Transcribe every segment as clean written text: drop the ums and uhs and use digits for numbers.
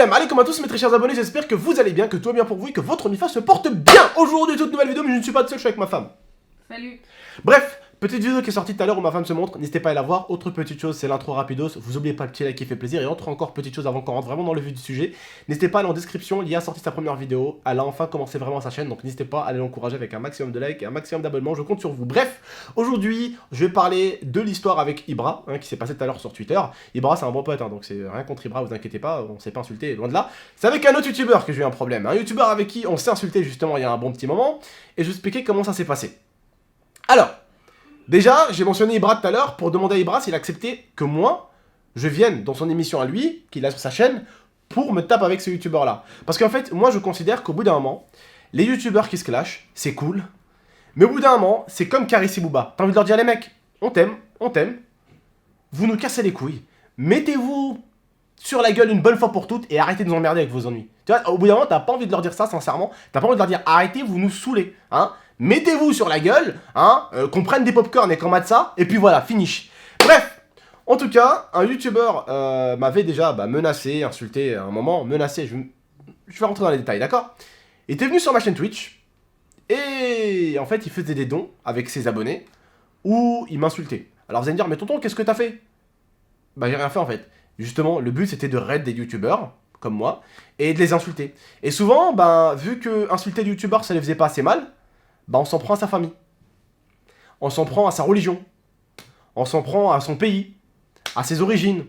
Salam alaikum à tous mes très chers abonnés, j'espère que vous allez bien, que tout va bien pour vous et que votre OnlyFans se porte bien. Aujourd'hui, toute nouvelle vidéo, mais je ne suis pas seul, je suis avec ma femme. Salut. Bref, petite vidéo qui est sortie tout à l'heure où ma femme se montre, n'hésitez pas à la voir. Autre petite chose, c'est l'intro rapidos, vous oubliez pas le petit like qui fait plaisir. Et autre encore petite chose avant qu'on rentre vraiment dans le vif du sujet, n'hésitez pas à aller en description, Lia a sorti sa première vidéo, elle a enfin commencé vraiment sa chaîne, donc n'hésitez pas à aller l'encourager avec un maximum de likes et un maximum d'abonnements, je compte sur vous. Bref, aujourd'hui, je vais parler de l'histoire avec Ibra, qui s'est passé tout à l'heure sur Twitter. Ibra c'est un bon pote, donc c'est rien contre Ibra, vous inquiétez pas, on s'est pas insulté, loin de là. C'est avec un autre youtubeur que j'ai eu un problème, un youtubeur avec qui on s'est insulté justement il y a un bon petit moment, et je vais vous expliquer comment ça s'est passé. Alors, déjà, j'ai mentionné Ibra tout à l'heure pour demander à Ibra s'il acceptait que moi, je vienne dans son émission à lui, qu'il a sur sa chaîne, pour me taper avec ce youtubeur-là. Parce qu'en fait, moi je considère qu'au bout d'un moment, les youtubeurs qui se clashent, c'est cool, mais au bout d'un moment, c'est comme Karis et Booba. T'as envie de leur dire, les mecs, on t'aime, vous nous cassez les couilles, mettez-vous sur la gueule une bonne fois pour toutes et arrêtez de nous emmerder avec vos ennuis. Tu vois, au bout d'un moment, t'as pas envie de leur dire ça, sincèrement, t'as pas envie de leur dire, arrêtez, vous nous saoulez, mettez-vous sur la gueule, qu'on prenne des popcorn et qu'on mate ça, et puis voilà, finish. Bref, en tout cas, un youtubeur m'avait déjà menacé, insulté à un moment, menacé, je vais rentrer dans les détails, d'accord? Il était venu sur ma chaîne Twitch, et en fait, il faisait des dons avec ses abonnés, où il m'insultait. Alors vous allez me dire, mais tonton, qu'est-ce que t'as fait? Bah j'ai rien fait en fait. Justement, le but c'était de raid des youtubeurs, comme moi, et de les insulter. Et souvent, vu que insulter des youtubeurs ça les faisait pas assez mal, on s'en prend à sa famille. On s'en prend à sa religion. On s'en prend à son pays. À ses origines.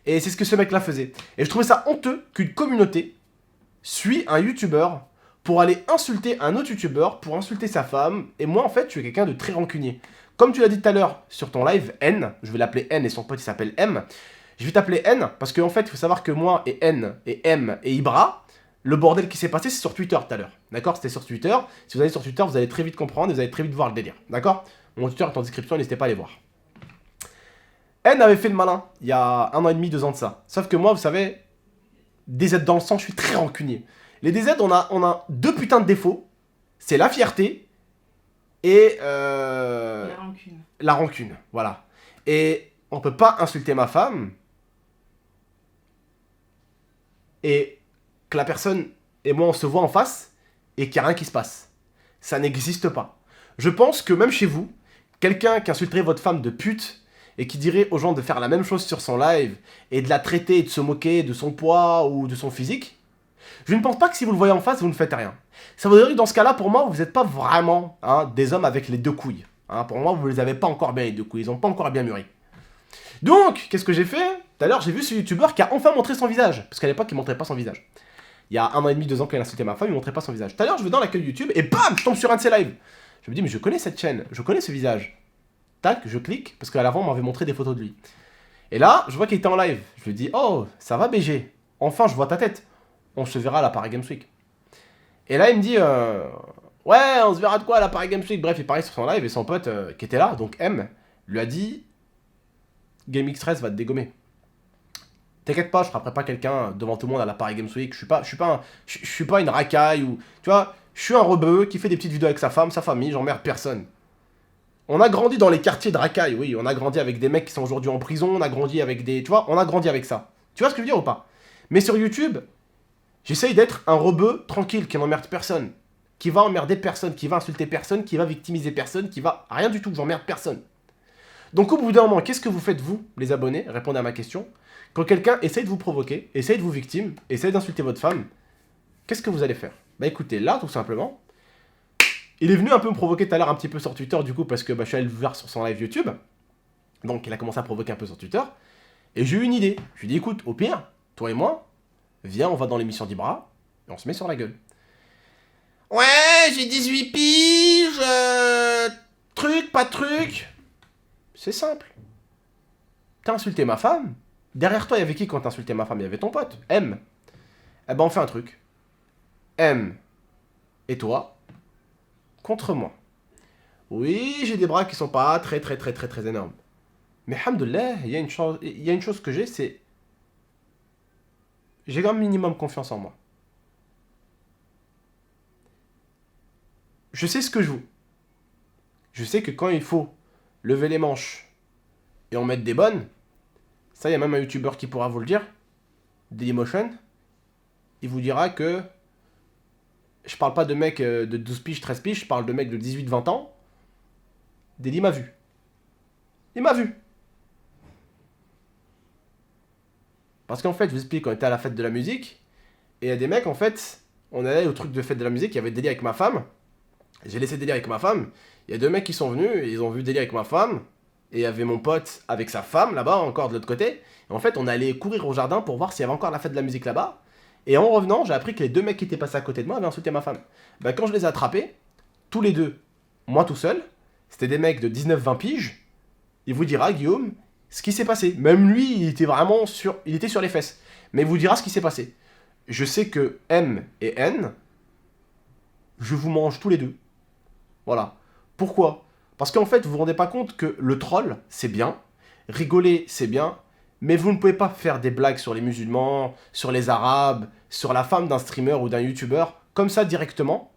Et c'est ce que ce mec-là faisait. Et je trouvais ça honteux qu'une communauté suit un youtubeur pour aller insulter un autre youtubeur, pour insulter sa femme. Et moi, en fait, je suis quelqu'un de très rancunier. Comme tu l'as dit tout à l'heure sur ton live, N, je vais l'appeler N et son pote il s'appelle M. Je vais t'appeler N parce qu'en fait, il faut savoir que moi et N et M et Ibra, le bordel qui s'est passé, c'est sur Twitter tout à l'heure. D'accord? C'était sur Twitter. Si vous allez sur Twitter, vous allez très vite comprendre et vous allez très vite voir le délire. D'accord? Mon Twitter est en description, n'hésitez pas à aller voir. N avait fait le malin il y a 1 an et demi, 2 ans de ça. Sauf que moi, vous savez, DZ dans le sang, je suis très rancunier. Les DZ, on a deux putains de défauts. C'est la fierté et La rancune. la rancune. Voilà. Et on peut pas insulter ma femme et que la personne et moi on se voit en face et qu'il n'y a rien qui se passe. Ça n'existe pas. Je pense que même chez vous, quelqu'un qui insulterait votre femme de pute et qui dirait aux gens de faire la même chose sur son live et de la traiter et de se moquer de son poids ou de son physique, je ne pense pas que si vous le voyez en face, vous ne faites rien. Ça veut dire que dans ce cas-là, pour moi, vous n'êtes pas vraiment des hommes avec les deux couilles. Pour moi, vous ne les avez pas encore bien les deux couilles, ils n'ont pas encore bien mûri. Donc, qu'est-ce que j'ai fait? Tout à l'heure, j'ai vu ce youtubeur qui a enfin montré son visage. Parce qu'à l'époque, il montrait pas son visage. Il y a 1 an et demi, 2 ans, quand il insultait ma femme, il montrait pas son visage. Tout à l'heure, je vais dans l'accueil YouTube et bam, je tombe sur un de ses lives. Je me dis, mais je connais cette chaîne, je connais ce visage. Tac, je clique, parce qu'à l'avant, on m'avait montré des photos de lui. Et là, je vois qu'il était en live. Je lui dis, oh, ça va BG. Enfin, je vois ta tête. On se verra à la Paris Games Week. Et là, il me dit, ouais, on se verra de quoi à la Paris Games Week. Bref, il parlait sur son live et son pote qui était là, donc M, lui a dit, GameX13 va te dégommer. T'inquiète pas, je frapperai pas quelqu'un devant tout le monde à la Paris Games Week. Je suis pas une racaille ou, tu vois, je suis un rebeu qui fait des petites vidéos avec sa femme, sa famille, j'emmerde personne. On a grandi dans les quartiers de racaille, oui, on a grandi avec des mecs qui sont aujourd'hui en prison, on a grandi avec des, tu vois, on a grandi avec ça. Tu vois ce que je veux dire ou pas? Mais sur YouTube, j'essaye d'être un rebeu tranquille qui n'emmerde personne, qui va emmerder personne, qui va insulter personne, qui va victimiser personne, qui va rien du tout, j'emmerde personne. Donc au bout d'un moment, qu'est-ce que vous faites vous, les abonnés? Répondez à ma question. Quand quelqu'un essaye de vous provoquer, essaye de vous victime, essaye d'insulter votre femme, qu'est-ce que vous allez faire? Bah écoutez, là, tout simplement, il est venu un peu me provoquer tout à l'heure un petit peu sur Twitter, du coup, parce que je suis allé le voir sur son live YouTube. Donc il a commencé à provoquer un peu sur Twitter. Et j'ai eu une idée. Je lui ai dit, écoute, au pire, toi et moi, viens, on va dans l'émission d'Ibra, et on se met sur la gueule. Ouais, j'ai 18 piges, truc, pas de truc. C'est simple. T'as insulté ma femme. Derrière toi, il y avait qui quand t'as insulté ma femme? Il y avait ton pote, M. Eh ben, on fait un truc. M et toi contre moi. Oui, j'ai des bras qui sont pas très énormes. Mais alhamdoulilah, il y a une chose que j'ai, c'est... J'ai un minimum confiance en moi. Je sais ce que je vaux. Je sais que quand il faut lever les manches et en mettre des bonnes, ça, il y a même un youtubeur qui pourra vous le dire, Dailymotion, il vous dira que... Je parle pas de mecs de 12 piges, 13 piges, je parle de mecs de 18, 20 ans. Deli m'a vu. Il m'a vu. Parce qu'en fait, je vous explique, on était à la fête de la musique, et il y a des mecs, en fait, on allait au truc de fête de la musique, il y avait Deli avec ma femme. J'ai laissé Deli avec ma femme. Il y a deux mecs qui sont venus, et ils ont vu Deli avec ma femme. Et il y avait mon pote avec sa femme là-bas, encore de l'autre côté. Et en fait, on allait courir au jardin pour voir s'il y avait encore la fête de la musique là-bas. Et en revenant, j'ai appris que les deux mecs qui étaient passés à côté de moi avaient insulté ma femme. Bah, quand je les ai attrapés, tous les deux, moi tout seul, c'était des mecs de 19-20 piges. Il vous dira, Guillaume, ce qui s'est passé. Même lui, il était vraiment sur... Il était sur les fesses. Mais il vous dira ce qui s'est passé. Je sais que M et N, je vous mange tous les deux. Voilà. Pourquoi ? Parce qu'en fait, vous vous rendez pas compte que le troll, c'est bien. Rigoler, c'est bien. Mais vous ne pouvez pas faire des blagues sur les musulmans, sur les arabes, sur la femme d'un streamer ou d'un youtubeur, comme ça directement.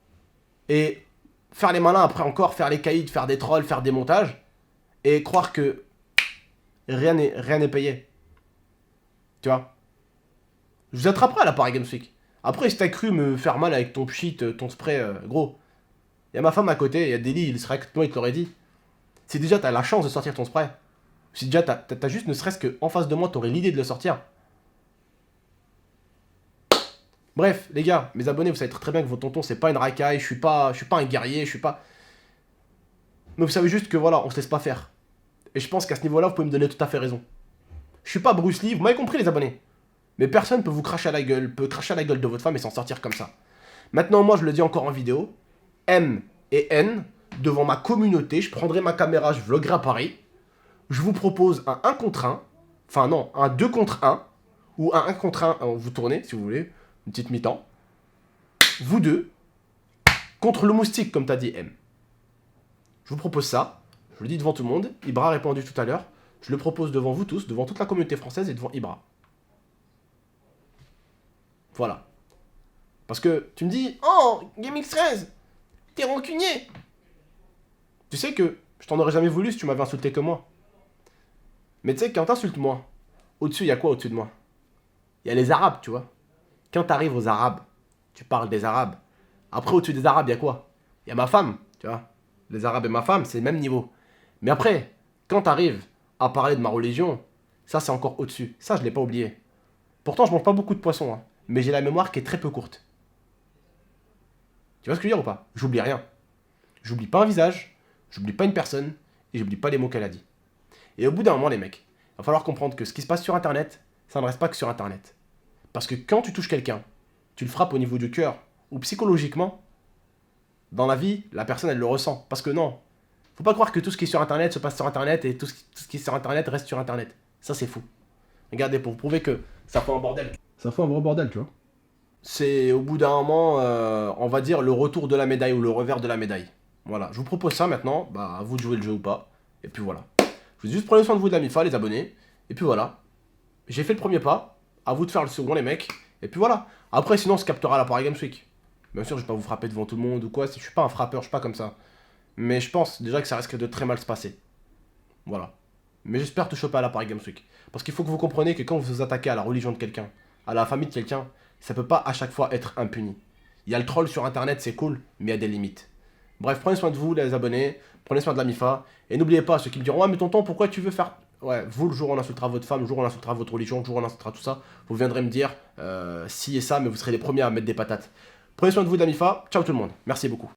Et faire les malins après encore, faire les caïds, faire des trolls, faire des montages. Et croire que rien n'est payé. Tu vois ? Je vous attraperai à la Paris Games Week. Après, si t'as cru me faire mal avec ton pchit, ton spray, gros. Il y a ma femme à côté, il y a Deli, il serait avec toi, il te l'aurait dit. Si déjà t'as la chance de sortir ton spray, si déjà t'as juste ne serait-ce qu'en face de moi, t'aurais l'idée de le sortir. Bref, les gars, mes abonnés, vous savez très bien que vos tontons, c'est pas une racaille, je suis pas un guerrier, je suis pas... Mais vous savez juste que voilà, on se laisse pas faire. Et je pense qu'à ce niveau-là, vous pouvez me donner tout à fait raison. Je suis pas Bruce Lee, vous m'avez compris les abonnés. Mais personne peut vous cracher à la gueule, peut cracher à la gueule de votre femme et s'en sortir comme ça. Maintenant, moi, je le dis encore en vidéo, M et N, devant ma communauté, je prendrai ma caméra, je vloguerai à Paris, je vous propose un 1 contre 1, enfin non, un 2 contre 1, ou un 1 contre 1, vous tournez, si vous voulez, une petite mi-temps, vous deux, contre le moustique, comme t'as dit M. Je vous propose ça, je le dis devant tout le monde, Ibra a répondu tout à l'heure, je le propose devant vous tous, devant toute la communauté française et devant Ibra. Voilà. Parce que tu me dis, oh, GameX13, t'es rancunier. Tu sais que je t'en aurais jamais voulu si tu m'avais insulté que moi. Mais tu sais, quand t'insultes moi, au-dessus, il y a quoi au-dessus de moi? Il y a les Arabes, tu vois. Quand t'arrives aux Arabes, tu parles des Arabes. Après, au-dessus des Arabes, il y a quoi? Il y a ma femme, tu vois. Les Arabes et ma femme, c'est le même niveau. Mais après, quand t'arrives à parler de ma religion, ça, c'est encore au-dessus. Ça, je l'ai pas oublié. Pourtant, je mange pas beaucoup de poissons, hein, mais j'ai la mémoire qui est très peu courte. Tu vois ce que je veux dire ou pas? J'oublie rien. J'oublie pas un visage, j'oublie pas une personne, et j'oublie pas les mots qu'elle a dit. Et au bout d'un moment, les mecs, il va falloir comprendre que ce qui se passe sur Internet, ça ne reste pas que sur Internet. Parce que quand tu touches quelqu'un, tu le frappes au niveau du cœur, ou psychologiquement, dans la vie, la personne, elle le ressent. Parce que non, faut pas croire que tout ce qui est sur Internet se passe sur Internet, et tout ce qui est sur Internet reste sur Internet. Ça, c'est fou. Regardez, pour vous prouver que ça fait un bordel. Ça fait un vrai bordel, tu vois. C'est au bout d'un moment, on va dire, le retour de la médaille ou le revers de la médaille. Voilà, je vous propose ça maintenant, bah à vous de jouer le jeu ou pas. Et puis voilà. Je vous dis juste prenez soin de vous de la MIFA, les abonnés. Et puis voilà. J'ai fait le premier pas, à vous de faire le second les mecs. Et puis voilà. Après sinon on se captera à la Paris Games Week. Bien sûr je vais pas vous frapper devant tout le monde ou quoi, je suis pas un frappeur, je suis pas comme ça. Mais je pense déjà que ça risque de très mal se passer. Voilà. Mais j'espère te choper à la Paris Games Week. Parce qu'il faut que vous compreniez que quand vous vous attaquez à la religion de quelqu'un, à la famille de quelqu'un, ça peut pas à chaque fois être impuni. Il y a le troll sur internet, c'est cool, mais il y a des limites. Bref, prenez soin de vous les abonnés, prenez soin de la MIFA, et n'oubliez pas, ceux qui me diront « Ouais mais tonton, pourquoi tu veux faire... » Ouais, vous, le jour où on insultera votre femme, le jour où on insultera votre religion, le jour où on insultera tout ça, vous viendrez me dire si et ça, mais vous serez les premiers à mettre des patates. Prenez soin de vous de la MIFA, ciao tout le monde, merci beaucoup.